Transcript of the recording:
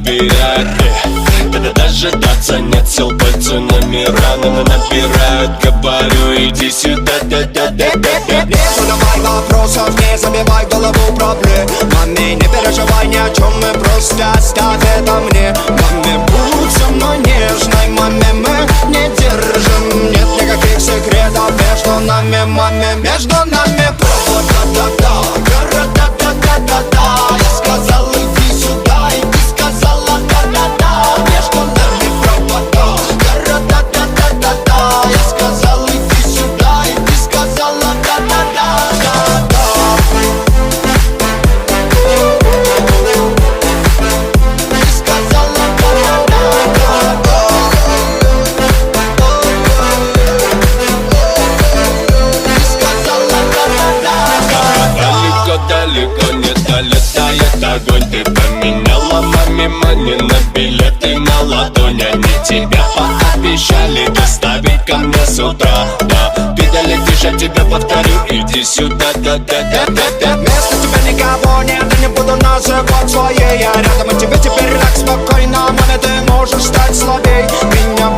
набирают. Когда дожидаться нет сил, пальцы номера набирают. Говорю, иди сюда, да-да-да-да-да. Не задавай вопросов, не забивай голову проблемами. Не переживай ни о чем, мы просто оставь это мне. Маме, будь со мной нежной, маме, мы не держим. Нет никаких секретов между нами, маме, между нами провод, да-да-да, гора-да-да-да-да-да. Я сказал, иди сюда, и ты сказала, да-да-да. Между нами провода, гора-да-да-да-да-да. Я сказал, иди сюда, и ты сказала, да-да-да-да-да. Ты сказала, да-да-да-да-да. Ты сказала, да-да-да-да. Далеко не долетает огонь. Ты поменяла маме мани на билеты на ладонь. Они тебя пообещали доставить ко мне с утра. Да, ты долетишь, я тебе повторю, иди сюда, да-да-да-да-да. Вместо тебя никого нет, я не буду называть своей. Я рядом, и тебе теперь так спокойно, маме, ты можешь стать слабей. Меня